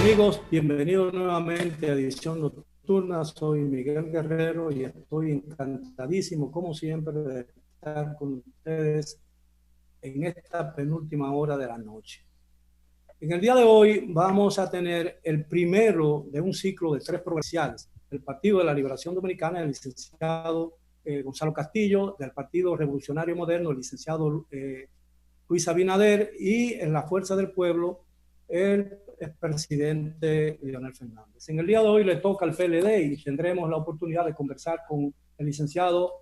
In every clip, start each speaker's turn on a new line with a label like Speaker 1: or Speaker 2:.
Speaker 1: Amigos, bienvenidos nuevamente a Edición Nocturna. Soy Miguel Guerrero y estoy encantadísimo, como siempre, de estar con ustedes en esta penúltima hora de la noche. En el día de hoy vamos a tener el primero de un ciclo de 3 provinciales del Partido de la Liberación Dominicana, el licenciado Gonzalo Castillo, del Partido Revolucionario Moderno, el licenciado Luis Abinader, y en la Fuerza del Pueblo, el expresidente Leonel Fernández. En el día de hoy le toca al PLD y tendremos la oportunidad de conversar con el licenciado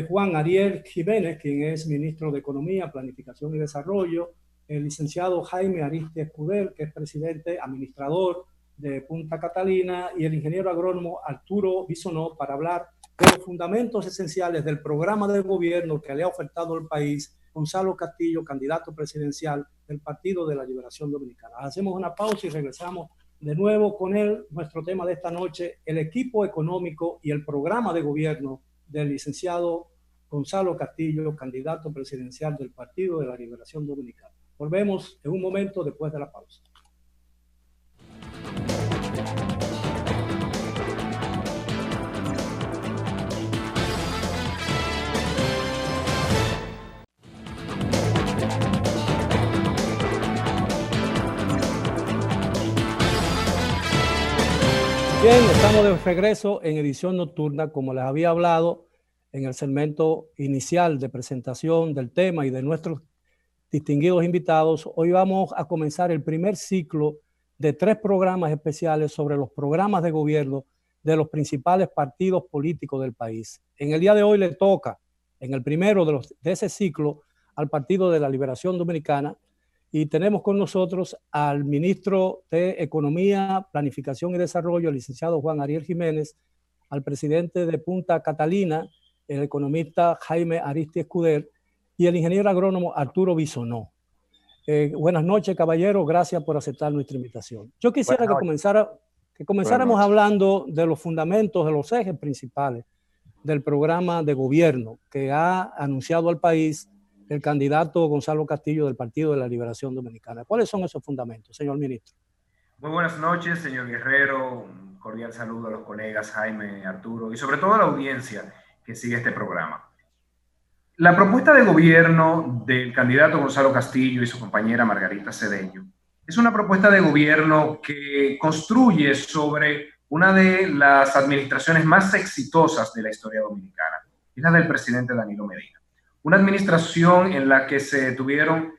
Speaker 1: Juan Ariel Jiménez, quien es ministro de Economía, Planificación y Desarrollo, el licenciado Jaime Arispe Escudel, que es presidente administrador de Punta Catalina, y el ingeniero agrónomo Arturo Bisonó, para hablar de los fundamentos esenciales del programa de gobierno que le ha ofertado al país Gonzalo Castillo, candidato presidencial del Partido de la Liberación Dominicana. Hacemos una pausa y regresamos de nuevo con nuestro tema de esta noche, el equipo económico y el programa de gobierno del licenciado Gonzalo Castillo, candidato presidencial del Partido de la Liberación Dominicana. Volvemos en un momento después de la pausa. Bien, estamos de regreso en Edición Nocturna. Como les había hablado en el segmento inicial de presentación del tema y de nuestros distinguidos invitados, hoy vamos a comenzar el primer ciclo de 3 programas especiales sobre los programas de gobierno de los principales partidos políticos del país. En el día de hoy le toca, en el primero de ese ciclo, al Partido de la Liberación Dominicana, y tenemos con nosotros al ministro de Economía, Planificación y Desarrollo, el licenciado Juan Ariel Jiménez, al presidente de Punta Catalina, el economista Jaime Arispe Escudel, y el ingeniero agrónomo Arturo Bisonó. Buenas noches, caballero. Gracias por aceptar nuestra invitación. Yo quisiera que comenzáramos hablando de los fundamentos, de los ejes principales del programa de gobierno que ha anunciado al país el candidato Gonzalo Castillo del Partido de la Liberación Dominicana. ¿Cuáles son esos fundamentos, señor ministro?
Speaker 2: Muy buenas noches, señor Guerrero. Un cordial saludo a los colegas Jaime, Arturo y sobre todo a la audiencia que sigue este programa. La propuesta de gobierno del candidato Gonzalo Castillo y su compañera Margarita Cedeño es una propuesta de gobierno que construye sobre una de las administraciones más exitosas de la historia dominicana, es la del presidente Danilo Medina. Una administración en la que se tuvieron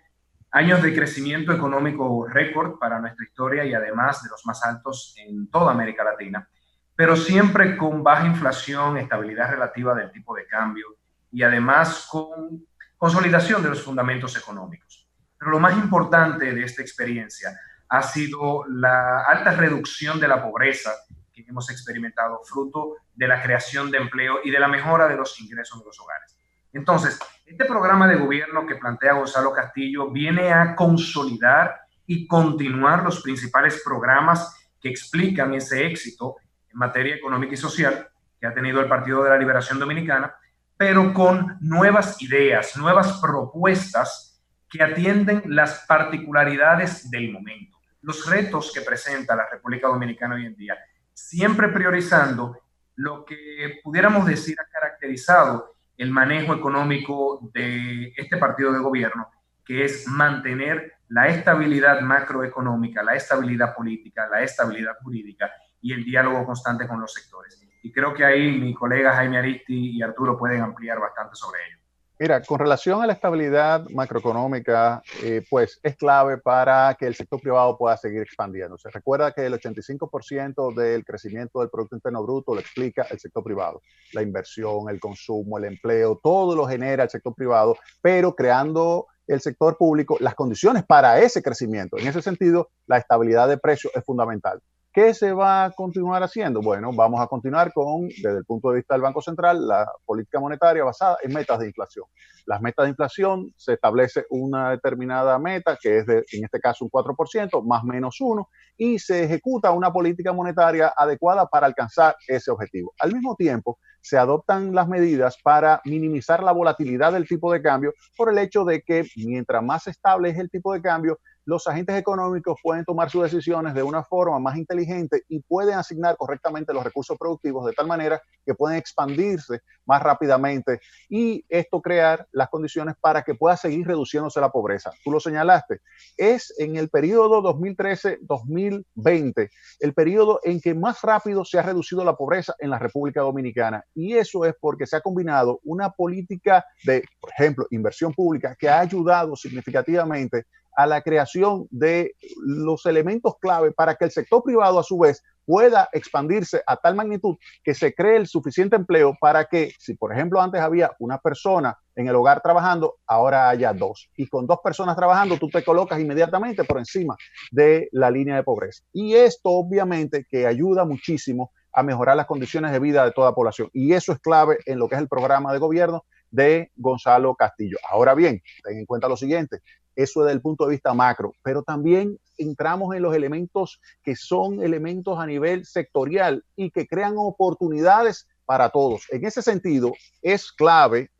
Speaker 2: años de crecimiento económico récord para nuestra historia y además de los más altos en toda América Latina, pero siempre con baja inflación, estabilidad relativa del tipo de cambio y además con consolidación de los fundamentos económicos. Pero lo más importante de esta experiencia ha sido la alta reducción de la pobreza que hemos experimentado, fruto de la creación de empleo y de la mejora de los ingresos de los hogares. Entonces, este programa de gobierno que plantea Gonzalo Castillo viene a consolidar y continuar los principales programas que explican ese éxito en materia económica y social que ha tenido el Partido de la Liberación Dominicana, pero con nuevas ideas, nuevas propuestas que atienden las particularidades del momento, los retos que presenta la República Dominicana hoy en día, siempre priorizando lo que pudiéramos decir ha caracterizado el manejo económico de este partido de gobierno, que es mantener la estabilidad macroeconómica, la estabilidad política, la estabilidad jurídica y el diálogo constante con los sectores. Y creo que ahí mi colega Jaime Arispe y Arturo pueden ampliar bastante sobre ello.
Speaker 3: Mira, con relación a la estabilidad macroeconómica, pues es clave para que el sector privado pueda seguir expandiendo. Se recuerda que el 85% del crecimiento del Producto Interno Bruto lo explica el sector privado. La inversión, el consumo, el empleo, todo lo genera el sector privado, pero creando el sector público las condiciones para ese crecimiento. En ese sentido, la estabilidad de precios es fundamental. ¿Qué se va a continuar haciendo? Bueno, vamos a continuar con, desde el punto de vista del Banco Central, la política monetaria basada en metas de inflación. Las metas de inflación se establece una determinada meta, que es en este caso un 4%, más o menos 1, y se ejecuta una política monetaria adecuada para alcanzar ese objetivo. Al mismo tiempo, se adoptan las medidas para minimizar la volatilidad del tipo de cambio por el hecho de que mientras más estable es el tipo de cambio, los agentes económicos pueden tomar sus decisiones de una forma más inteligente y pueden asignar correctamente los recursos productivos de tal manera que pueden expandirse más rápidamente y esto crear las condiciones para que pueda seguir reduciéndose la pobreza. Tú lo señalaste, es en el periodo 2013-2020 el periodo en que más rápido se ha reducido la pobreza en la República Dominicana y eso es porque se ha combinado una política de, por ejemplo, inversión pública que ha ayudado significativamente a la creación de los elementos clave para que el sector privado a su vez pueda expandirse a tal magnitud que se cree el suficiente empleo para que, si por ejemplo antes había una persona en el hogar trabajando, ahora haya dos. Y con dos personas trabajando, tú te colocas inmediatamente por encima de la línea de pobreza. Y esto obviamente que ayuda muchísimo a mejorar las condiciones de vida de toda la población. Y eso es clave en lo que es el programa de gobierno de Gonzalo Castillo. Ahora bien, ten en cuenta lo siguiente, eso desde el punto de vista macro, pero también entramos en los elementos que son elementos a nivel sectorial y que crean oportunidades para todos. En ese sentido, es clave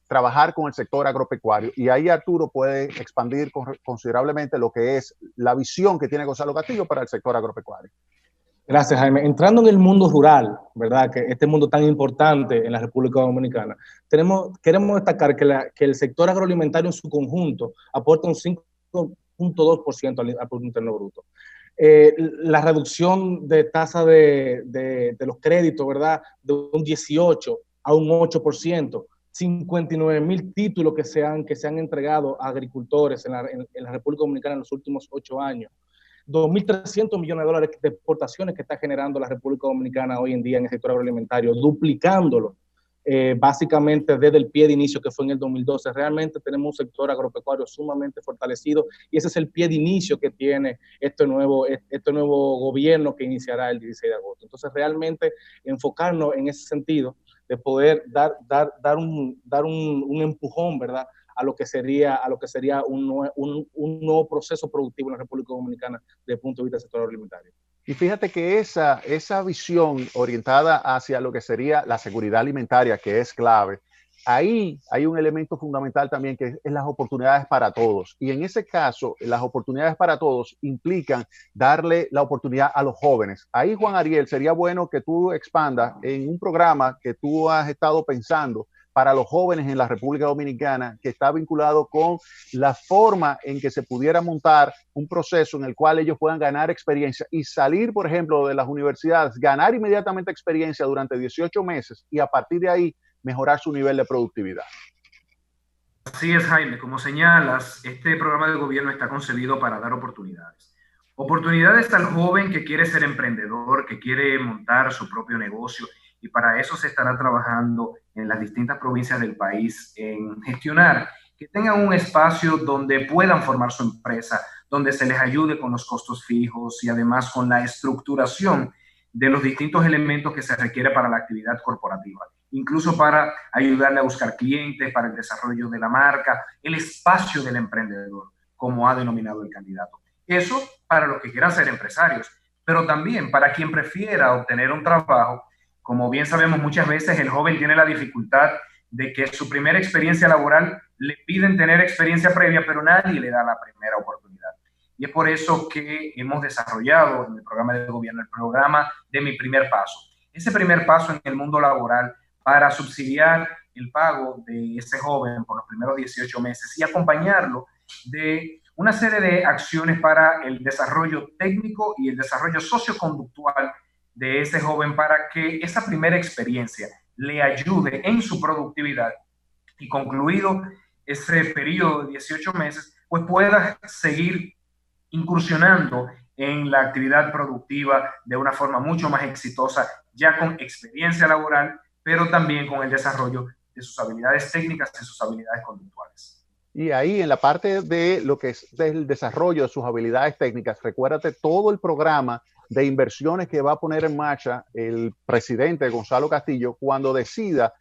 Speaker 3: trabajar con el sector agropecuario y ahí Arturo puede expandir considerablemente lo que es la visión que tiene Gonzalo Castillo para el sector agropecuario.
Speaker 4: Gracias, Jaime. Entrando en el mundo rural, ¿verdad? Que este mundo tan importante en la República Dominicana, queremos destacar que el sector agroalimentario en su conjunto aporta un 5.2% al Producto Interno Bruto. La reducción de tasa de los créditos, ¿verdad? De un 18 a un 8%, 59,000 títulos que se han entregado a agricultores en la República Dominicana en los últimos 8 años. 2.300 millones de dólares de exportaciones que está generando la República Dominicana hoy en día en el sector agroalimentario, duplicándolo básicamente desde el pie de inicio que fue en el 2012. Realmente tenemos un sector agropecuario sumamente fortalecido y ese es el pie de inicio que tiene este nuevo gobierno que iniciará el 16 de agosto. Entonces realmente enfocarnos en ese sentido de poder dar un empujón, ¿verdad?, a lo que sería un nuevo proceso productivo en la República Dominicana desde el punto de vista del sector alimentario.
Speaker 3: Y fíjate que esa visión orientada hacia lo que sería la seguridad alimentaria, que es clave, ahí hay un elemento fundamental también que es las oportunidades para todos. Y en ese caso, las oportunidades para todos implican darle la oportunidad a los jóvenes. Ahí, Juan Ariel, sería bueno que tú expandas en un programa que tú has estado pensando para los jóvenes en la República Dominicana, que está vinculado con la forma en que se pudiera montar un proceso en el cual ellos puedan ganar experiencia y salir, por ejemplo, de las universidades, ganar inmediatamente experiencia durante 18 meses y a partir de ahí mejorar su nivel de productividad.
Speaker 2: Así es, Jaime. Como señalas, este programa de gobierno está concebido para dar oportunidades. Oportunidades al joven que quiere ser emprendedor, que quiere montar su propio negocio, y para eso se estará trabajando en las distintas provincias del país en gestionar que tengan un espacio donde puedan formar su empresa, donde se les ayude con los costos fijos y además con la estructuración de los distintos elementos que se requiere para la actividad corporativa, incluso para ayudarle a buscar clientes, para el desarrollo de la marca, el espacio del emprendedor, como ha denominado el candidato. Eso para los que quieran ser empresarios, pero también para quien prefiera obtener un trabajo. Como bien sabemos, muchas veces el joven tiene la dificultad de que su primera experiencia laboral le piden tener experiencia previa, pero nadie le da la primera oportunidad. Y es por eso que hemos desarrollado en el programa de gobierno el programa de Mi Primer Paso. Ese primer paso en el mundo laboral para subsidiar el pago de ese joven por los primeros 18 meses y acompañarlo de una serie de acciones para el desarrollo técnico y el desarrollo socioconductual de ese joven para que esa primera experiencia le ayude en su productividad y concluido ese periodo de 18 meses, pues pueda seguir incursionando en la actividad productiva de una forma mucho más exitosa, ya con experiencia laboral, pero también con el desarrollo de sus habilidades técnicas y sus habilidades conductuales.
Speaker 3: Y ahí en la parte de lo que es del desarrollo de sus habilidades técnicas, recuérdate todo el programa de inversiones que va a poner en marcha el presidente Gonzalo Castillo cuando decida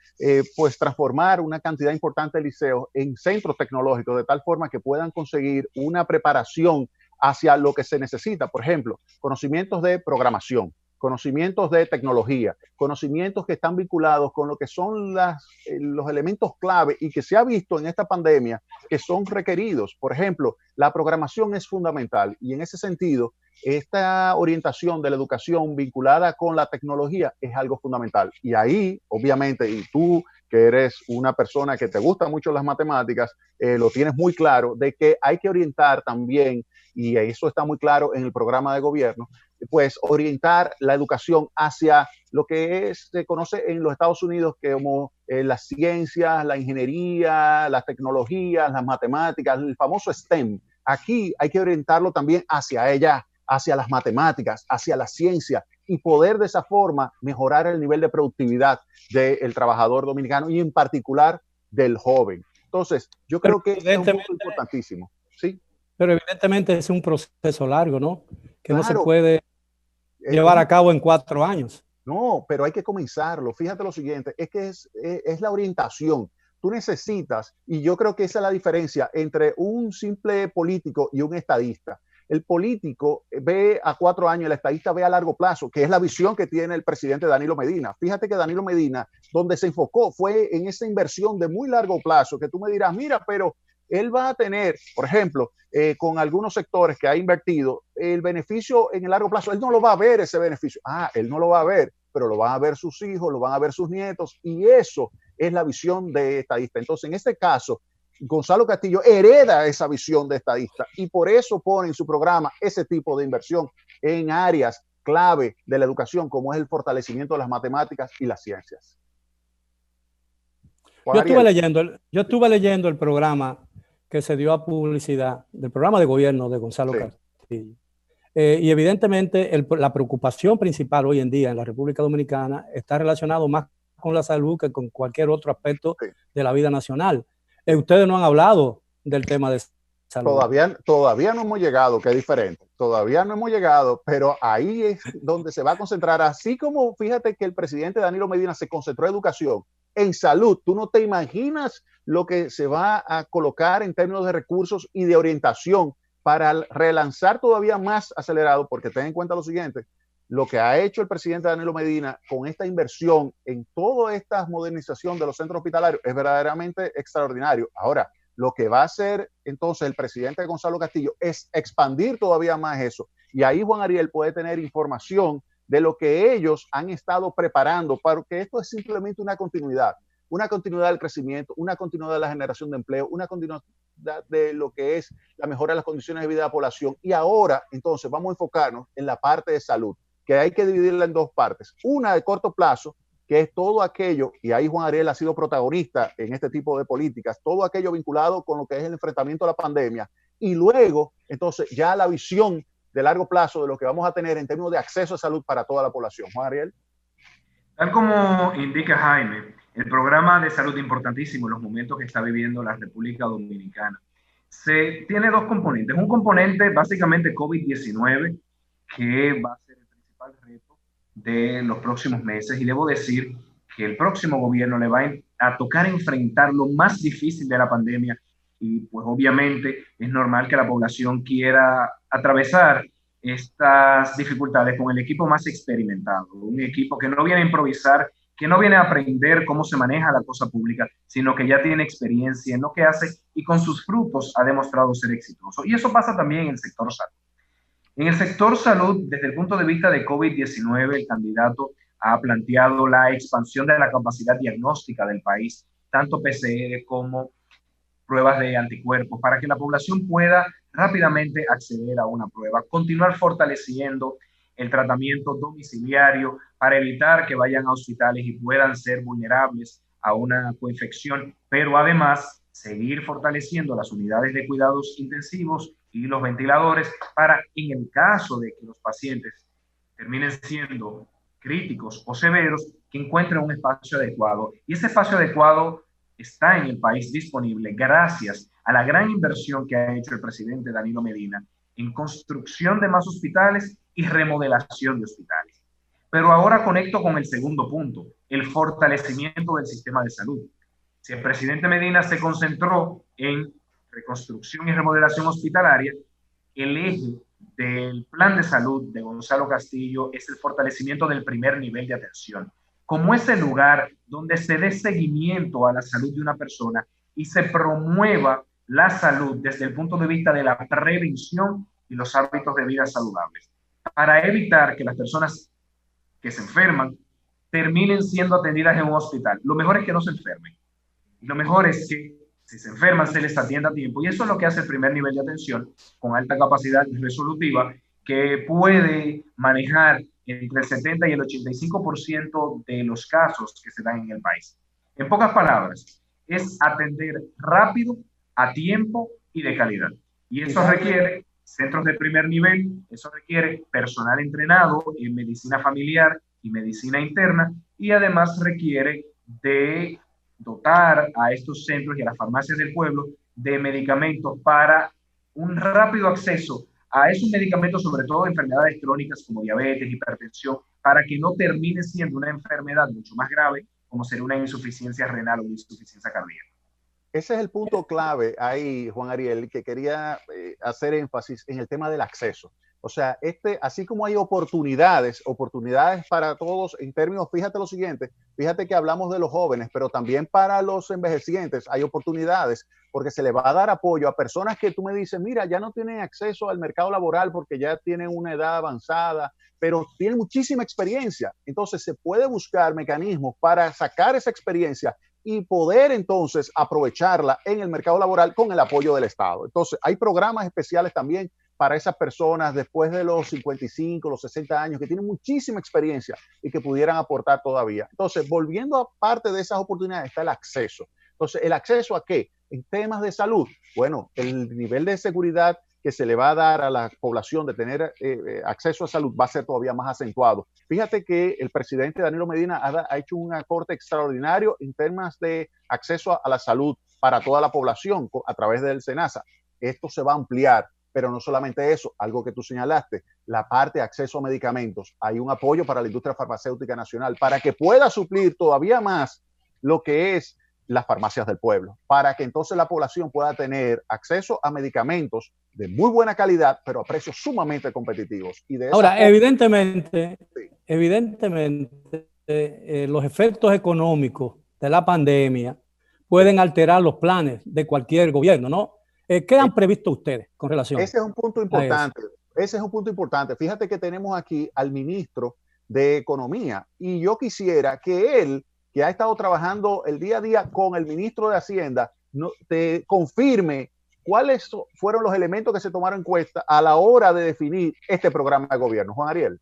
Speaker 3: pues transformar una cantidad importante de liceos en centros tecnológicos de tal forma que puedan conseguir una preparación hacia lo que se necesita. Por ejemplo, conocimientos de programación, conocimientos de tecnología, conocimientos que están vinculados con lo que son los elementos clave y que se ha visto en esta pandemia que son requeridos. Por ejemplo, la programación es fundamental y en ese sentido, esta orientación de la educación vinculada con la tecnología es algo fundamental. Y ahí, obviamente, y tú que eres una persona que te gustan mucho las matemáticas, lo tienes muy claro de que hay que orientar también, y eso está muy claro en el programa de gobierno, pues orientar la educación hacia lo que se conoce en los Estados Unidos como las ciencias, la ingeniería, las tecnologías, las matemáticas, el famoso STEM. Aquí hay que orientarlo también hacia ella, hacia las matemáticas, hacia la ciencia y poder de esa forma mejorar el nivel de productividad del trabajador dominicano y en particular del joven. Entonces, yo creo que es un punto importantísimo. ¿Sí?
Speaker 1: Pero evidentemente es un proceso largo, ¿no? Que
Speaker 3: claro,
Speaker 1: no se puede llevar a cabo en 4 años.
Speaker 3: No, pero hay que comenzarlo. Fíjate lo siguiente, es que es la orientación. Tú necesitas, y yo creo que esa es la diferencia entre un simple político y un estadista. El político ve a 4 años, el estadista ve a largo plazo, que es la visión que tiene el presidente Danilo Medina. Fíjate que Danilo Medina, donde se enfocó fue en esa inversión de muy largo plazo, que tú me dirás, mira, pero él va a tener, por ejemplo, con algunos sectores que ha invertido, el beneficio en el largo plazo, él no lo va a ver ese beneficio. Él no lo va a ver, pero lo van a ver sus hijos, lo van a ver sus nietos, y eso es la visión de estadista. Entonces, en este caso, Gonzalo Castillo hereda esa visión de estadista y por eso pone en su programa ese tipo de inversión en áreas clave de la educación, como es el fortalecimiento de las matemáticas y las ciencias.
Speaker 1: Yo estuve leyendo el programa que se dio a publicidad del programa de gobierno de Gonzalo Castillo. Y evidentemente la preocupación principal hoy en día en la República Dominicana está relacionado más con la salud que con cualquier otro aspecto de la vida nacional. Ustedes no han hablado del tema de salud.
Speaker 3: Todavía no hemos llegado, que es diferente. Todavía no hemos llegado, pero ahí es donde se va a concentrar. Así como fíjate que el presidente Danilo Medina se concentró en educación, en salud, tú no te imaginas lo que se va a colocar en términos de recursos y de orientación para relanzar todavía más acelerado, porque ten en cuenta lo siguiente, lo que ha hecho el presidente Danilo Medina con esta inversión en toda esta modernización de los centros hospitalarios es verdaderamente extraordinario. Ahora, lo que va a hacer entonces el presidente Gonzalo Castillo es expandir todavía más eso. Y ahí Juan Ariel puede tener información de lo que ellos han estado preparando, porque esto es simplemente una continuidad del crecimiento, una continuidad de la generación de empleo, una continuidad de lo que es la mejora de las condiciones de vida de la población. Y ahora, entonces, vamos a enfocarnos en la parte de salud, que hay que dividirla en dos partes. Una de corto plazo, que es todo aquello, y ahí Juan Ariel ha sido protagonista en este tipo de políticas, todo aquello vinculado con lo que es el enfrentamiento a la pandemia. Y luego, entonces, ya la visión de largo plazo de lo que vamos a tener en términos de acceso a salud para toda la población. Juan Ariel.
Speaker 2: Tal como indica Jaime, el programa de salud importantísimo en los momentos que está viviendo la República Dominicana tiene dos componentes. Un componente básicamente COVID-19, que va a ser el principal reto de los próximos meses. Y debo decir que el próximo gobierno le va a tocar enfrentar lo más difícil de la pandemia. Y pues obviamente es normal que la población quiera atravesar estas dificultades con el equipo más experimentado, un equipo que no viene a improvisar, que no viene a aprender cómo se maneja la cosa pública, sino que ya tiene experiencia en lo que hace y con sus frutos ha demostrado ser exitoso. Y eso pasa también en el sector salud. En el sector salud, desde el punto de vista de COVID-19, el candidato ha planteado la expansión de la capacidad diagnóstica del país, tanto PCR como pruebas de anticuerpos, para que la población pueda rápidamente acceder a una prueba, continuar fortaleciendo el tratamiento domiciliario para evitar que vayan a hospitales y puedan ser vulnerables a una coinfección, pero además seguir fortaleciendo las unidades de cuidados intensivos y los ventiladores para, en el caso de que los pacientes terminen siendo críticos o severos, que encuentren un espacio adecuado. Y ese espacio adecuado está en el país disponible gracias a la gran inversión que ha hecho el presidente Danilo Medina en construcción de más hospitales y remodelación de hospitales. Pero ahora conecto con el segundo punto, el fortalecimiento del sistema de salud. Si el presidente Medina se concentró en reconstrucción y remodelación hospitalaria, el eje del plan de salud de Gonzalo Castillo es el fortalecimiento del primer nivel de atención, como ese lugar donde se dé seguimiento a la salud de una persona y se promueva la salud desde el punto de vista de la prevención y los hábitos de vida saludables, para evitar que las personas que se enferman terminen siendo atendidas en un hospital. Lo mejor es que no se enfermen. Lo mejor es que si se enferman se les atienda a tiempo. Y eso es lo que hace el primer nivel de atención con alta capacidad resolutiva, que puede manejar entre el 70 y el 85% de los casos que se dan en el país. En pocas palabras, es atender rápido, a tiempo y de calidad. Y eso requiere centros de primer nivel, eso requiere personal entrenado en medicina familiar y medicina interna, y además requiere de dotar a estos centros y a las farmacias del pueblo de medicamentos para un rápido acceso a esos medicamentos, sobre todo de enfermedades crónicas como diabetes, hipertensión, para que no termine siendo una enfermedad mucho más grave, como ser una insuficiencia renal o una insuficiencia cardíaca.
Speaker 3: Ese es el punto clave ahí, Juan Ariel, que quería hacer énfasis en el tema del acceso. O sea, así como hay oportunidades para todos en términos, fíjate lo siguiente, fíjate que hablamos de los jóvenes, pero también para los envejecientes hay oportunidades, porque se le va a dar apoyo a personas que tú me dices, mira, ya no tienen acceso al mercado laboral porque ya tienen una edad avanzada, pero tienen muchísima experiencia. Entonces se puede buscar mecanismos para sacar esa experiencia y poder entonces aprovecharla en el mercado laboral con el apoyo del Estado. Entonces hay programas especiales también para esas personas después de los 55, los 60 años, que tienen muchísima experiencia y que pudieran aportar todavía. Entonces, volviendo a parte de esas oportunidades, está el acceso. Entonces, ¿el acceso a qué? En temas de salud. Bueno, el nivel de seguridad que se le va a dar a la población de tener acceso a salud va a ser todavía más acentuado. Fíjate que el presidente Danilo Medina ha hecho un aporte extraordinario en temas de acceso a la salud para toda la población a través del SENASA. Esto se va a ampliar, pero no solamente eso, algo que tú señalaste, la parte de acceso a medicamentos. Hay un apoyo para la industria farmacéutica nacional para que pueda suplir todavía más lo que es las farmacias del pueblo, para que entonces la población pueda tener acceso a medicamentos de muy buena calidad, pero a precios sumamente competitivos. Y de
Speaker 1: ahora, evidentemente, sí, los efectos económicos de la pandemia pueden alterar los planes de cualquier gobierno, ¿no? ¿Qué han previsto ustedes con relación?
Speaker 3: Ese es un punto importante. Ese es un punto importante. Fíjate que tenemos aquí al ministro de Economía y yo quisiera que él, que ha estado trabajando el día a día con el ministro de Hacienda, te confirme cuáles fueron los elementos que se tomaron en cuenta a la hora de definir este programa de gobierno. Juan Ariel.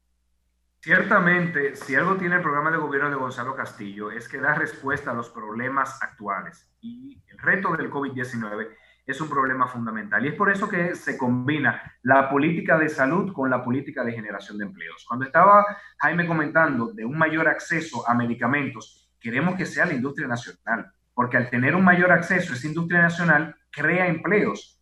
Speaker 2: Ciertamente, si algo tiene el programa de gobierno de Gonzalo Castillo es que da respuesta a los problemas actuales, y el reto del COVID-19 es un problema fundamental, y es por eso que se combina la política de salud con la política de generación de empleos. Cuando estaba Jaime comentando de un mayor acceso a medicamentos, queremos que sea la industria nacional, porque al tener un mayor acceso, esa industria nacional crea empleos,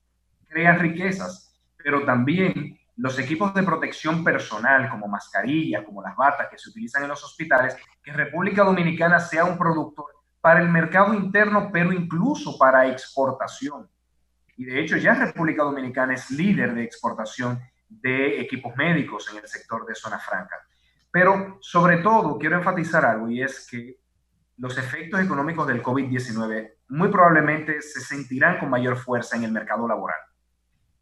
Speaker 2: crea riquezas, pero también los equipos de protección personal, como mascarillas, como las batas que se utilizan en los hospitales, que República Dominicana sea un productor para el mercado interno, pero incluso para exportación. Y de hecho ya República Dominicana es líder de exportación de equipos médicos en el sector de zona franca. Pero sobre todo quiero enfatizar algo, y es que los efectos económicos del COVID-19 muy probablemente se sentirán con mayor fuerza en el mercado laboral.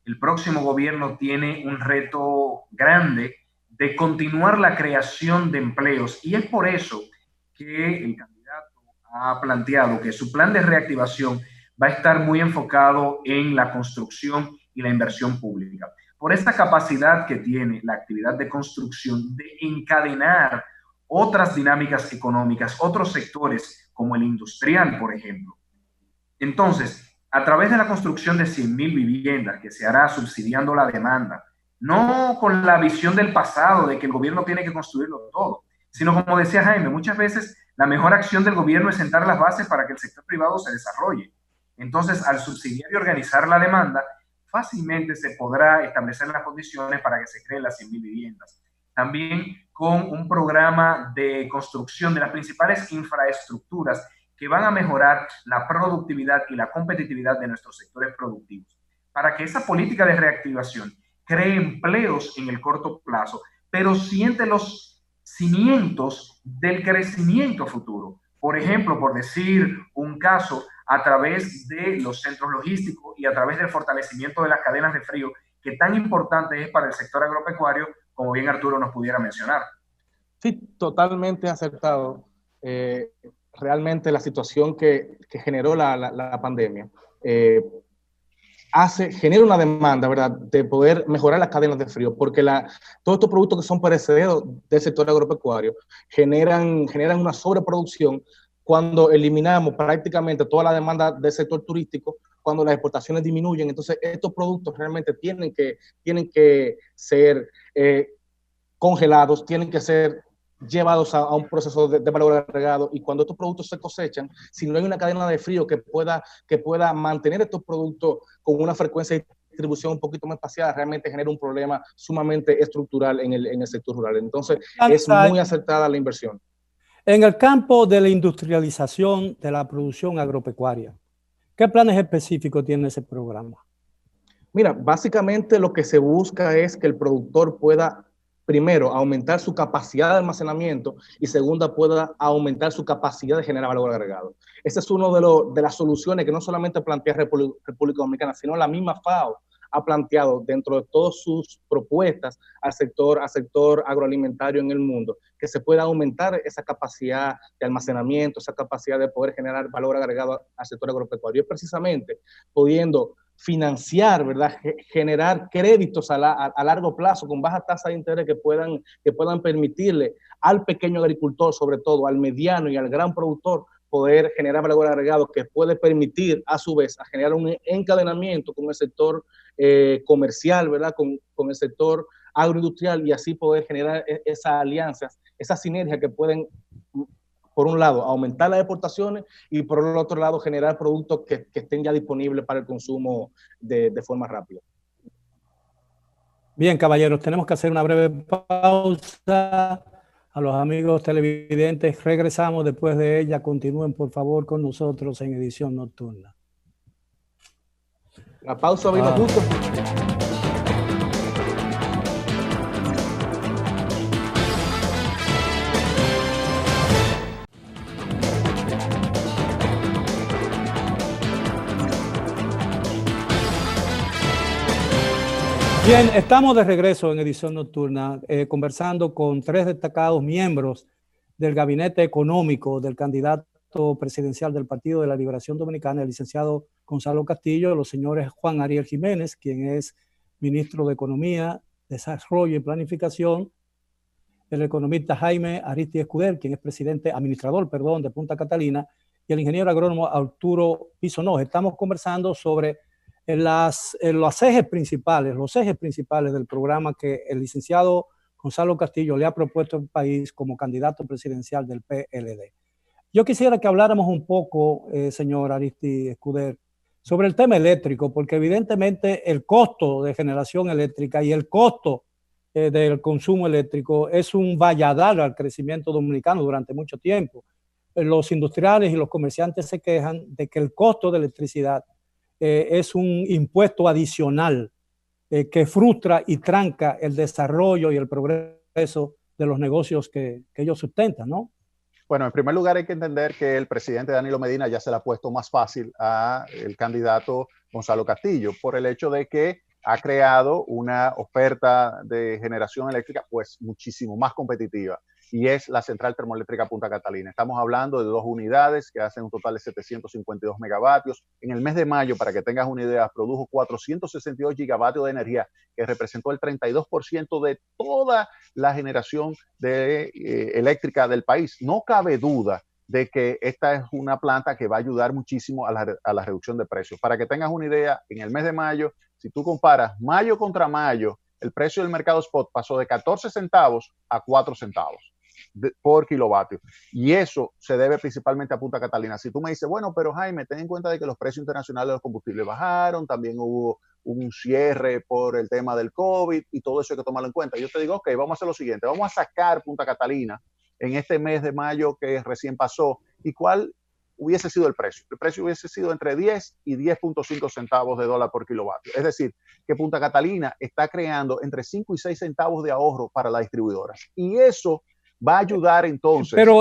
Speaker 2: El próximo gobierno tiene un reto grande de continuar la creación de empleos, y es por eso que el candidato ha planteado que su plan de reactivación va a estar muy enfocado en la construcción y la inversión pública. Por esta capacidad que tiene la actividad de construcción de encadenar otras dinámicas económicas, otros sectores como el industrial, por ejemplo. Entonces, a través de la construcción de 100,000 viviendas que se hará subsidiando la demanda, no con la visión del pasado de que el gobierno tiene que construirlo todo, sino como decía Jaime, muchas veces la mejor acción del gobierno es sentar las bases para que el sector privado se desarrolle. Entonces, al subsidiar y organizar la demanda, fácilmente se podrá establecer las condiciones para que se creen las 100,000 viviendas. También con un programa de construcción de las principales infraestructuras que van a mejorar la productividad y la competitividad de nuestros sectores productivos, para que esa política de reactivación cree empleos en el corto plazo, pero siente los cimientos del crecimiento futuro. Por ejemplo, por decir un caso, a través de los centros logísticos y a través del fortalecimiento de las cadenas de frío, que tan importante es para el sector agropecuario, como bien Arturo nos pudiera mencionar.
Speaker 4: Sí, totalmente acertado. Realmente la situación que generó la pandemia genera una demanda, ¿verdad?, de poder mejorar las cadenas de frío, porque todos estos productos que son perecederos del sector agropecuario generan una sobreproducción cuando eliminamos prácticamente toda la demanda del sector turístico, cuando las exportaciones disminuyen. Entonces, estos productos realmente tienen que ser congelados, tienen que ser llevados a un proceso de valor agregado, y cuando estos productos se cosechan, si no hay una cadena de frío que pueda mantener estos productos con una frecuencia de distribución un poquito más espaciada, realmente genera un problema sumamente estructural en el sector rural. Entonces, es muy acertada la inversión.
Speaker 1: En el campo de la industrialización de la producción agropecuaria, ¿qué planes específicos tiene ese programa?
Speaker 4: Mira, básicamente lo que se busca es que el productor pueda, primero, aumentar su capacidad de almacenamiento, y segunda, pueda aumentar su capacidad de generar valor agregado. Ese es uno de las soluciones que no solamente plantea República Dominicana, sino la misma FAO ha planteado dentro de todas sus propuestas al sector agroalimentario en el mundo, que se pueda aumentar esa capacidad de almacenamiento, esa capacidad de poder generar valor agregado al sector agropecuario. Es precisamente pudiendo financiar, ¿verdad?, generar créditos a largo plazo con baja tasa de interés que puedan permitirle al pequeño agricultor, sobre todo al mediano y al gran productor, poder generar valor agregado que puede permitir a su vez a generar un encadenamiento con el sector comercial, ¿verdad?, con el sector agroindustrial, y así poder generar esas alianzas, esas sinergias que pueden, por un lado, aumentar las exportaciones, y por el otro lado, generar productos que estén ya disponibles para el consumo de forma rápida.
Speaker 1: Bien, caballeros, tenemos que hacer una breve pausa. A los amigos televidentes, regresamos después de ella. Continúen, por favor, con nosotros en Edición Nocturna.
Speaker 4: La pausa vino justo.
Speaker 1: Bien, estamos de regreso en Edición Nocturna, conversando con tres destacados miembros del gabinete económico del candidato presidencial del Partido de la Liberación Dominicana, el licenciado Gonzalo Castillo, los señores Juan Ariel Jiménez, quien es ministro de Economía, Desarrollo y Planificación, el economista Jaime Aristides Escudero, quien es administrador de Punta Catalina, y el ingeniero agrónomo Arturo Pisonó. Estamos conversando sobre los ejes principales del programa que el licenciado Gonzalo Castillo le ha propuesto al país como candidato presidencial del PLD. Yo quisiera que habláramos un poco, señor Aristides Escudero, sobre el tema eléctrico, porque evidentemente el costo de generación eléctrica y el costo del consumo eléctrico es un valladar al crecimiento dominicano durante mucho tiempo. Los industriales y los comerciantes se quejan de que el costo de electricidad es un impuesto adicional que frustra y tranca el desarrollo y el progreso de los negocios que ellos sustentan, ¿no?
Speaker 3: Bueno, en primer lugar hay que entender que el presidente Danilo Medina ya se le ha puesto más fácil al candidato Gonzalo Castillo por el hecho de que ha creado una oferta de generación eléctrica pues muchísimo más competitiva, y es la central termoeléctrica Punta Catalina. Estamos hablando de 2 unidades que hacen un total de 752 megavatios. En el mes de mayo, para que tengas una idea, produjo 462 gigavatios de energía, que representó el 32% de toda la generación eléctrica del país. No cabe duda de que esta es una planta que va a ayudar muchísimo a la reducción de precios. Para que tengas una idea, en el mes de mayo, si tú comparas mayo contra mayo, el precio del mercado spot pasó de 14 centavos a 4 centavos por kilovatio. Y eso se debe principalmente a Punta Catalina. Si tú me dices, bueno, pero Jaime, ten en cuenta de que los precios internacionales de los combustibles bajaron, también hubo un cierre por el tema del COVID y todo eso hay que tomarlo en cuenta. Yo te digo, ok, vamos a hacer lo siguiente, vamos a sacar Punta Catalina en este mes de mayo que recién pasó, y cuál hubiese sido el precio. El precio hubiese sido entre 10 y 10.5 centavos de dólar por kilovatio. Es decir, que Punta Catalina está creando entre 5 y 6 centavos de ahorro para las distribuidoras. Y eso va a ayudar entonces.
Speaker 1: Pero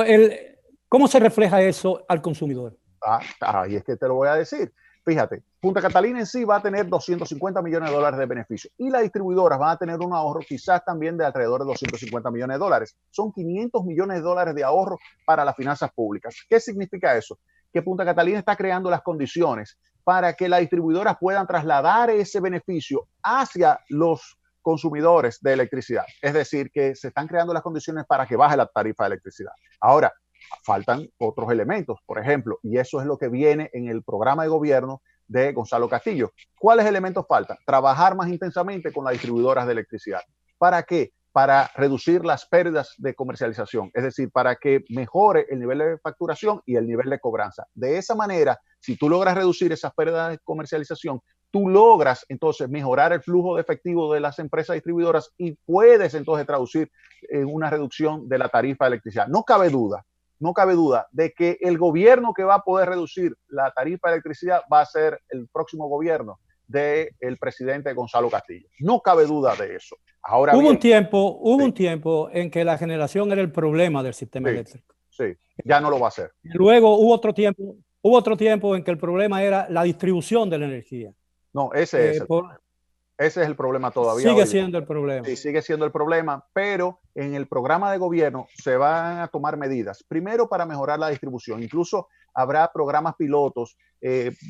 Speaker 1: ¿cómo se refleja eso al consumidor?
Speaker 3: Y es que te lo voy a decir. Fíjate, Punta Catalina en sí va a tener 250 millones de dólares de beneficio y las distribuidoras van a tener un ahorro quizás también de alrededor de 250 millones de dólares. Son 500 millones de dólares de ahorro para las finanzas públicas. ¿Qué significa eso? Que Punta Catalina está creando las condiciones para que las distribuidoras puedan trasladar ese beneficio hacia los consumidores de electricidad. Es decir, que se están creando las condiciones para que baje la tarifa de electricidad. Ahora, faltan otros elementos, por ejemplo, y eso es lo que viene en el programa de gobierno de Gonzalo Castillo. ¿Cuáles elementos faltan? Trabajar más intensamente con las distribuidoras de electricidad. ¿Para qué? Para reducir las pérdidas de comercialización, es decir, para que mejore el nivel de facturación y el nivel de cobranza. De esa manera, si tú logras reducir esas pérdidas de comercialización, tú logras entonces mejorar el flujo de efectivo de las empresas distribuidoras y puedes entonces traducir en una reducción de la tarifa de electricidad. No cabe duda de que el gobierno que va a poder reducir la tarifa de electricidad va a ser el próximo gobierno del presidente Gonzalo Castillo. No cabe duda de eso. Ahora
Speaker 1: hubo un tiempo en que la generación era el problema del sistema eléctrico.
Speaker 3: Sí, ya no lo va a hacer.
Speaker 1: Luego hubo otro tiempo en que el problema era la distribución de la energía.
Speaker 3: No, ese es el problema todavía.
Speaker 1: Sigue siendo el problema.
Speaker 3: Sí, sigue siendo el problema, pero en el programa de gobierno se van a tomar medidas. Primero, para mejorar la distribución. Incluso habrá programas pilotos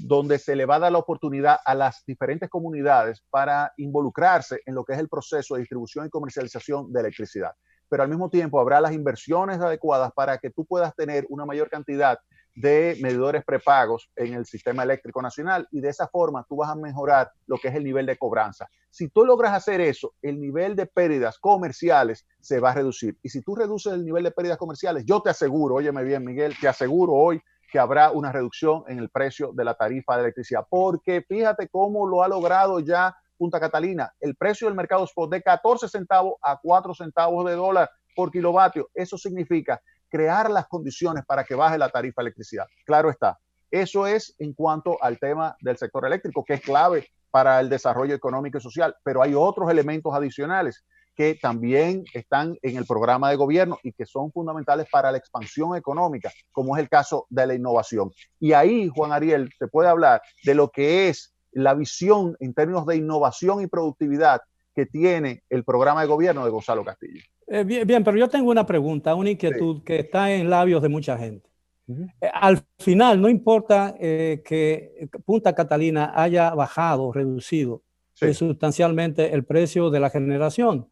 Speaker 3: donde se le va a dar la oportunidad a las diferentes comunidades para involucrarse en lo que es el proceso de distribución y comercialización de electricidad. Pero al mismo tiempo habrá las inversiones adecuadas para que tú puedas tener una mayor cantidad de medidores prepagos en el sistema eléctrico nacional y de esa forma tú vas a mejorar lo que es el nivel de cobranza. Si tú logras hacer eso, el nivel de pérdidas comerciales se va a reducir. Y si tú reduces el nivel de pérdidas comerciales, yo te aseguro, óyeme bien, Miguel, te aseguro hoy que habrá una reducción en el precio de la tarifa de electricidad. Porque fíjate cómo lo ha logrado ya Punta Catalina. El precio del mercado spot de 14 centavos a 4 centavos de dólar por kilovatio. Eso significa crear las condiciones para que baje la tarifa de electricidad. Claro está. Eso es en cuanto al tema del sector eléctrico, que es clave para el desarrollo económico y social, pero hay otros elementos adicionales que también están en el programa de gobierno y que son fundamentales para la expansión económica, como es el caso de la innovación. Y ahí, Juan Ariel, se puede hablar de lo que es la visión en términos de innovación y productividad que tiene el programa de gobierno de Gonzalo Castillo.
Speaker 1: Bien, pero yo tengo una pregunta, una inquietud que está en labios de mucha gente. Al final, no importa que Punta Catalina haya bajado, reducido sustancialmente el precio de la generación,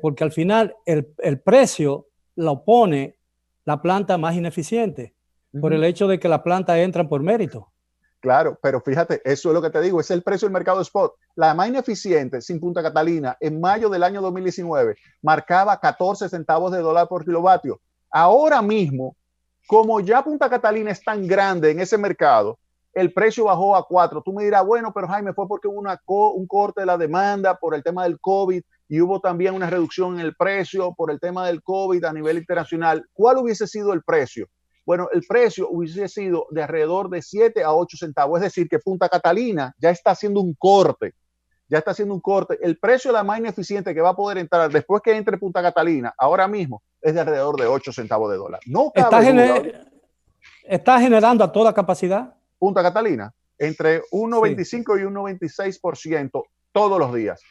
Speaker 1: porque al final el precio lo pone la planta más ineficiente por el hecho de que la planta entra por mérito.
Speaker 3: Claro, pero fíjate, eso es lo que te digo, es el precio del mercado spot. La más ineficiente, sin Punta Catalina, en mayo del año 2019, marcaba 14 centavos de dólar por kilovatio. Ahora mismo, como ya Punta Catalina es tan grande en ese mercado, el precio bajó a 4. Tú me dirás, bueno, pero Jaime, fue porque hubo un corte de la demanda por el tema del COVID y hubo también una reducción en el precio por el tema del COVID a nivel internacional. ¿Cuál hubiese sido el precio? Bueno, el precio hubiese sido de alrededor de 7 a 8 centavos. Es decir, que Punta Catalina ya está haciendo un corte. El precio de la más ineficiente que va a poder entrar después que entre Punta Catalina, ahora mismo, es de alrededor de 8 centavos de dólar. No cabe duda.
Speaker 1: ¿Está generando a toda capacidad?
Speaker 3: Punta Catalina, entre 1,25 y 1,26% todos los días.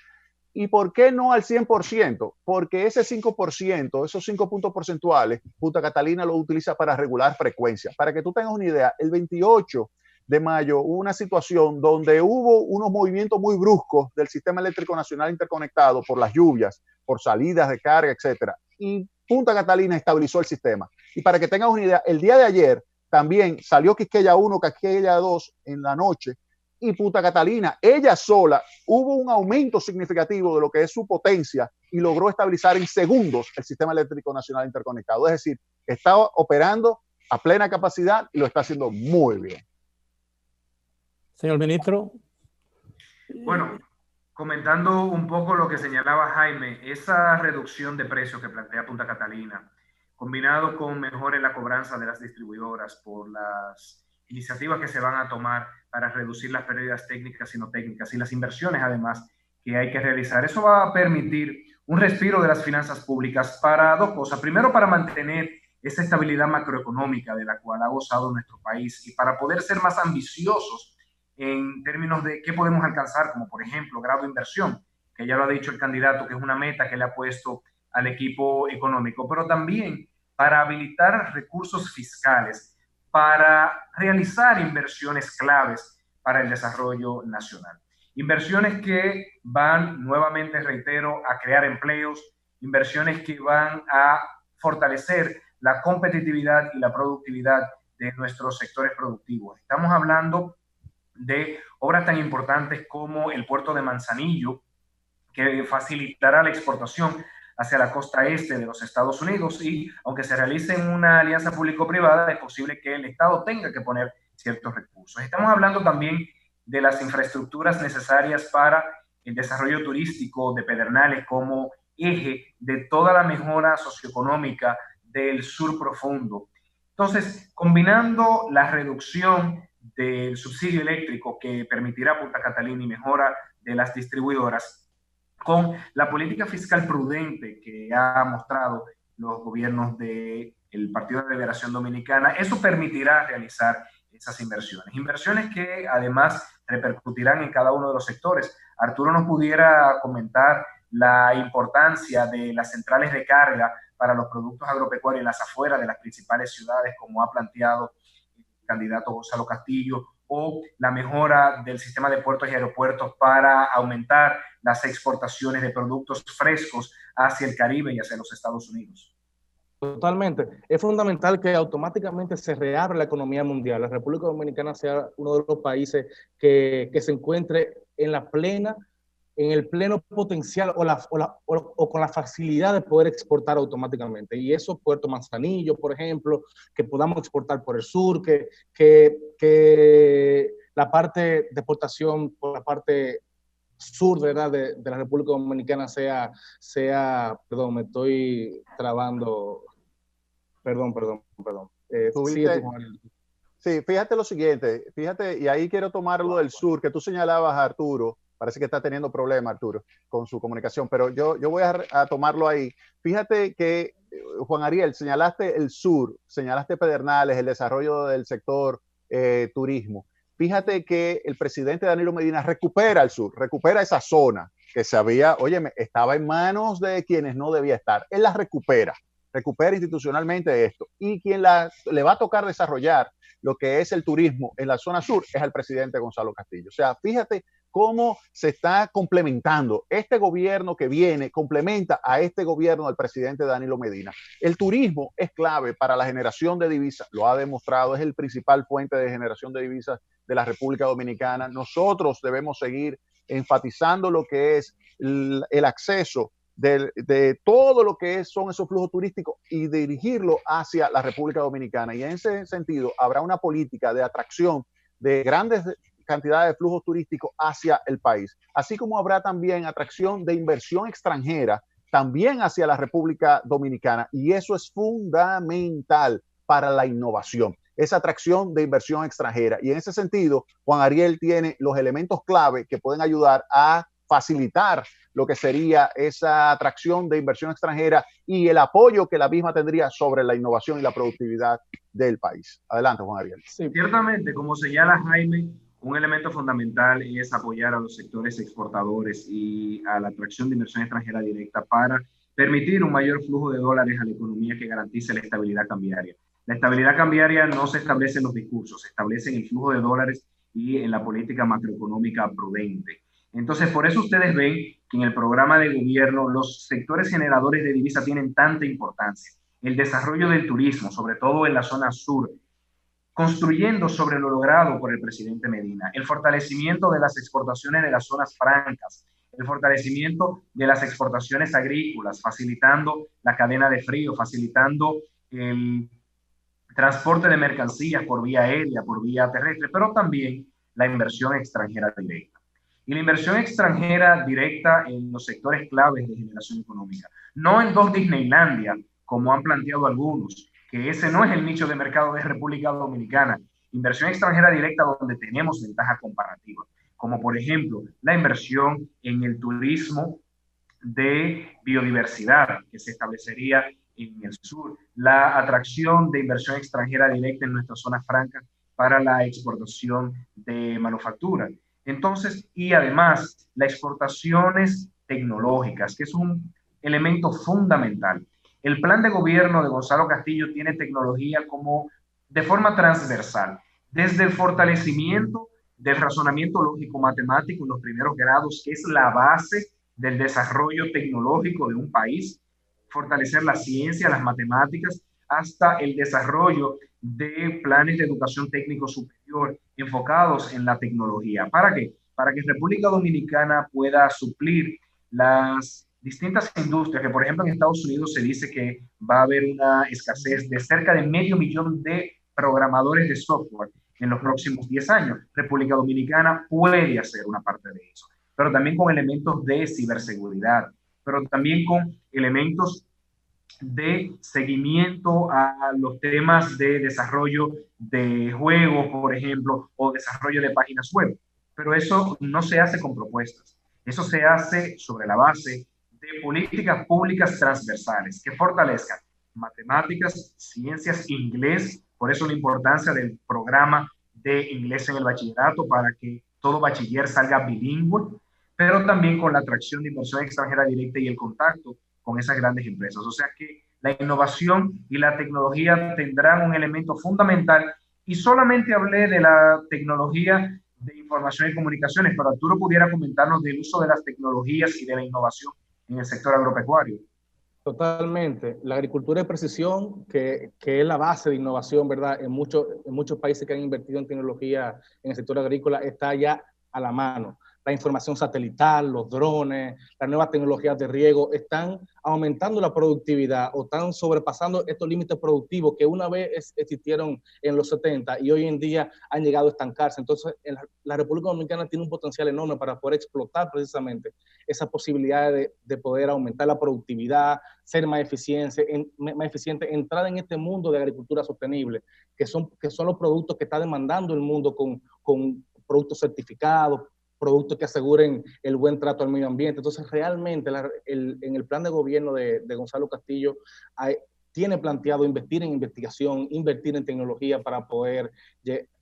Speaker 3: ¿Y por qué no al 100%? Porque ese 5%, esos 5 puntos porcentuales, Punta Catalina lo utiliza para regular frecuencia. Para que tú tengas una idea, el 28 de mayo hubo una situación donde hubo unos movimientos muy bruscos del sistema eléctrico nacional interconectado por las lluvias, por salidas de carga, etcétera. Y Punta Catalina estabilizó el sistema. Y para que tengas una idea, el día de ayer también salió Quisqueya 1, Quisqueya 2 en la noche, y Punta Catalina, ella sola, hubo un aumento significativo de lo que es su potencia y logró estabilizar en segundos el sistema eléctrico nacional interconectado. Es decir, está operando a plena capacidad y lo está haciendo muy bien.
Speaker 1: Señor ministro.
Speaker 2: Bueno, comentando un poco lo que señalaba Jaime, esa reducción de precios que plantea Punta Catalina combinado con mejor en la cobranza de las distribuidoras por las iniciativas que se van a tomar para reducir las pérdidas técnicas y no técnicas y las inversiones además que hay que realizar. Eso va a permitir un respiro de las finanzas públicas para dos cosas. Primero, para mantener esa estabilidad macroeconómica de la cual ha gozado nuestro país y para poder ser más ambiciosos en términos de qué podemos alcanzar, como por ejemplo grado de inversión, que ya lo ha dicho el candidato, que es una meta que le ha puesto al equipo económico, pero también para habilitar recursos fiscales, para realizar inversiones claves para el desarrollo nacional. Inversiones que van, nuevamente reitero, a crear empleos, inversiones que van a fortalecer la competitividad y la productividad de nuestros sectores productivos. Estamos hablando de obras tan importantes como el puerto de Manzanillo, que facilitará la exportación hacia la costa este de los Estados Unidos y aunque se realice en una alianza público-privada, es posible que el Estado tenga que poner ciertos recursos. Estamos hablando también de las infraestructuras necesarias para el desarrollo turístico de Pedernales como eje de toda la mejora socioeconómica del sur profundo. Entonces, combinando la reducción del subsidio eléctrico que permitirá a Punta Catalina y mejora de las distribuidoras, con la política fiscal prudente que ha mostrado los gobiernos del Partido de Liberación Dominicana, eso permitirá realizar esas inversiones. Inversiones que además repercutirán en cada uno de los sectores. Arturo nos pudiera comentar la importancia de las centrales de carga para los productos agropecuarios en las afueras de las principales ciudades, como ha planteado el candidato Gonzalo Castillo, o la mejora del sistema de puertos y aeropuertos para aumentar las exportaciones de productos frescos hacia el Caribe y hacia los Estados Unidos.
Speaker 4: Totalmente. Es fundamental que automáticamente se reabra la economía mundial. La República Dominicana sea uno de los países que se encuentre en el pleno potencial o con la facilidad de poder exportar automáticamente. Y eso, Puerto Manzanillo, por ejemplo, que podamos exportar por el sur, que la parte de exportación por la parte sur, ¿verdad?, de la República Dominicana sea, perdón, me estoy trabando, perdón.
Speaker 3: Sí, fíjate lo siguiente, y ahí quiero tomar lo del sur, que tú señalabas, Arturo. Parece que está teniendo problemas, Arturo, con su comunicación, pero yo voy a tomarlo ahí. Fíjate que, Juan Ariel, señalaste el sur, señalaste Pedernales, el desarrollo del sector turismo. Fíjate que el presidente Danilo Medina recupera el sur, recupera esa zona que estaba en manos de quienes no debía estar. Él la recupera institucionalmente esto. Y quien le va a tocar desarrollar lo que es el turismo en la zona sur es el presidente Gonzalo Castillo. O sea, fíjate cómo se está complementando. Este gobierno que viene complementa a este gobierno del presidente Danilo Medina. El turismo es clave para la generación de divisas, lo ha demostrado, es el principal fuente de generación de divisas de la República Dominicana. Nosotros debemos seguir enfatizando lo que es el acceso de todo lo que son esos flujos turísticos y dirigirlo hacia la República Dominicana. Y en ese sentido habrá una política de atracción de grandes cantidades de flujos turísticos hacia el país, así como habrá también atracción de inversión extranjera también hacia la República Dominicana, y eso es fundamental para la innovación, esa atracción de inversión extranjera. Y en ese sentido, Juan Ariel tiene los elementos clave que pueden ayudar a facilitar lo que sería esa atracción de inversión extranjera y el apoyo que la misma tendría sobre la innovación y la productividad del país. Adelante, Juan Ariel.
Speaker 2: Sí, ciertamente, como señala Jaime, un elemento fundamental es apoyar a los sectores exportadores y a la atracción de inversión extranjera directa para permitir un mayor flujo de dólares a la economía que garantice la estabilidad cambiaria. La estabilidad cambiaria no se establece en los discursos, se establece en el flujo de dólares y en la política macroeconómica prudente. Entonces, por eso ustedes ven que en el programa de gobierno los sectores generadores de divisa tienen tanta importancia. El desarrollo del turismo, sobre todo en la zona sur, construyendo sobre lo logrado por el presidente Medina, el fortalecimiento de las exportaciones de las zonas francas, el fortalecimiento de las exportaciones agrícolas, facilitando la cadena de frío, facilitando el transporte de mercancías por vía aérea, por vía terrestre, pero también la inversión extranjera directa. Y la inversión extranjera directa en los sectores claves de generación económica, no en dos Disneylandia, como han planteado algunos, que ese no es el nicho de mercado de República Dominicana. Inversión extranjera directa donde tenemos ventaja comparativa, como por ejemplo la inversión en el turismo de biodiversidad que se establecería en el sur, la atracción de inversión extranjera directa en nuestras zonas francas para la exportación de manufactura. Entonces, y además, las exportaciones tecnológicas, que es un elemento fundamental. El plan de gobierno de Gonzalo Castillo tiene tecnología como de forma transversal, desde el fortalecimiento del razonamiento lógico-matemático en los primeros grados, que es la base del desarrollo tecnológico de un país, fortalecer la ciencia, las matemáticas, hasta el desarrollo de planes de educación técnico superior enfocados en la tecnología. ¿Para qué? Para que República Dominicana pueda suplir las distintas industrias, que por ejemplo en Estados Unidos se dice que va a haber una escasez de cerca de 500,000 de programadores de software en los próximos 10 años. República Dominicana puede hacer una parte de eso, pero también con elementos de ciberseguridad, pero también con elementos de seguimiento a los temas de desarrollo de juegos, por ejemplo, o desarrollo de páginas web. Pero eso no se hace con propuestas. Eso se hace sobre la base de políticas públicas transversales que fortalezcan matemáticas, ciencias, inglés. Por eso la importancia del programa de inglés en el bachillerato para que todo bachiller salga bilingüe, pero también con la atracción de inversión extranjera directa y el contacto con esas grandes empresas. O sea que la innovación y la tecnología tendrán un elemento fundamental, y solamente hablé de la tecnología de información y comunicaciones, pero Arturo pudiera comentarnos del uso de las tecnologías y de la innovación en el sector agropecuario.
Speaker 4: Totalmente. La agricultura de precisión, que es la base de innovación, ¿verdad? En muchos países que han invertido en tecnología en el sector agrícola, está ya a la mano. La información satelital, los drones, las nuevas tecnologías de riego están aumentando la productividad o están sobrepasando estos límites productivos que una vez existieron en los 70 y hoy en día han llegado a estancarse. Entonces, la República Dominicana tiene un potencial enorme para poder explotar precisamente esa posibilidad de poder aumentar la productividad, ser más eficiente, entrar en este mundo de agricultura sostenible, que son los productos que está demandando el mundo con productos certificados, productos que aseguren el buen trato al medio ambiente. Entonces, realmente, en el plan de gobierno de Gonzalo Castillo tiene planteado invertir en investigación, invertir en tecnología para poder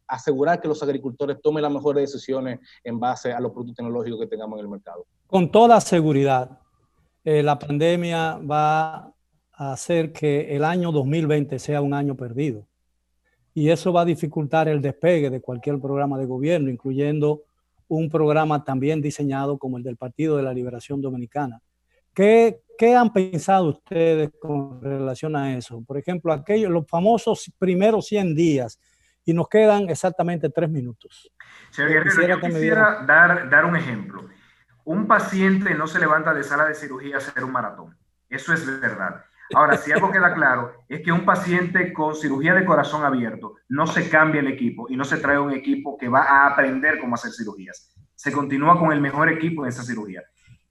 Speaker 4: asegurar que los agricultores tomen las mejores decisiones en base a los productos tecnológicos que tengamos en el mercado.
Speaker 1: Con toda seguridad, la pandemia va a hacer que el año 2020 sea un año perdido. Y eso va a dificultar el despegue de cualquier programa de gobierno, incluyendo un programa también diseñado como el del Partido de la Liberación Dominicana. ¿Qué han pensado ustedes con relación a eso? Por ejemplo, los famosos primeros 100 días, y nos quedan exactamente 3 minutos.
Speaker 2: Señor Guerrero, yo quisiera dar un ejemplo. Un paciente no se levanta de sala de cirugía a hacer un maratón. Eso es verdad. Ahora, si algo queda claro, es que un paciente con cirugía de corazón abierto no se cambia el equipo y no se trae un equipo que va a aprender cómo hacer cirugías. Se continúa con el mejor equipo en esa cirugía.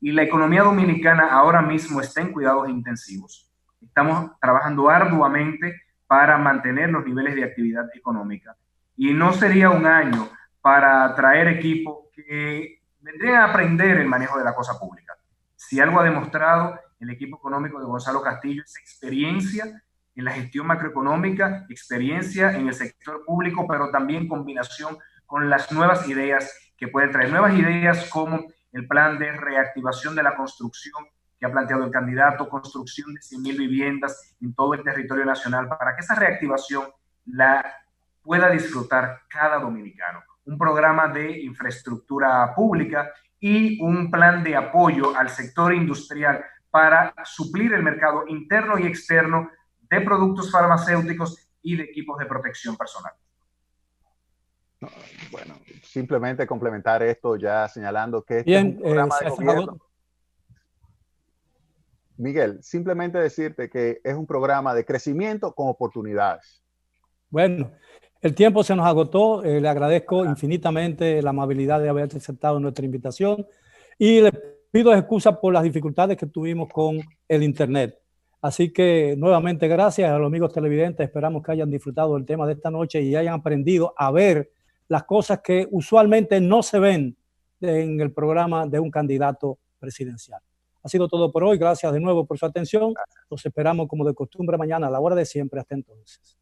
Speaker 2: Y la economía dominicana ahora mismo está en cuidados intensivos. Estamos trabajando arduamente para mantener los niveles de actividad económica. Y no sería un año para traer equipos que vendrían a aprender el manejo de la cosa pública. Si algo ha demostrado el equipo económico de Gonzalo Castillo es experiencia en la gestión macroeconómica, experiencia en el sector público, pero también combinación con las nuevas ideas que pueden traer. Nuevas ideas como el plan de reactivación de la construcción que ha planteado el candidato, construcción de 100,000 viviendas en todo el territorio nacional, para que esa reactivación la pueda disfrutar cada dominicano. Un programa de infraestructura pública y un plan de apoyo al sector industrial para suplir el mercado interno y externo de productos farmacéuticos y de equipos de protección personal.
Speaker 3: Bueno, simplemente complementar esto ya señalando que
Speaker 1: bien,
Speaker 3: es un programa de gobierno. Miguel, simplemente decirte que es un programa de crecimiento con oportunidades.
Speaker 1: Bueno, el tiempo se nos agotó. Le agradezco infinitamente la amabilidad de haber aceptado nuestra invitación y le pido excusas por las dificultades que tuvimos con el internet. Así que nuevamente gracias a los amigos televidentes. Esperamos que hayan disfrutado del tema de esta noche y hayan aprendido a ver las cosas que usualmente no se ven en el programa de un candidato presidencial. Ha sido todo por hoy. Gracias de nuevo por su atención. Los esperamos como de costumbre mañana a la hora de siempre. Hasta entonces.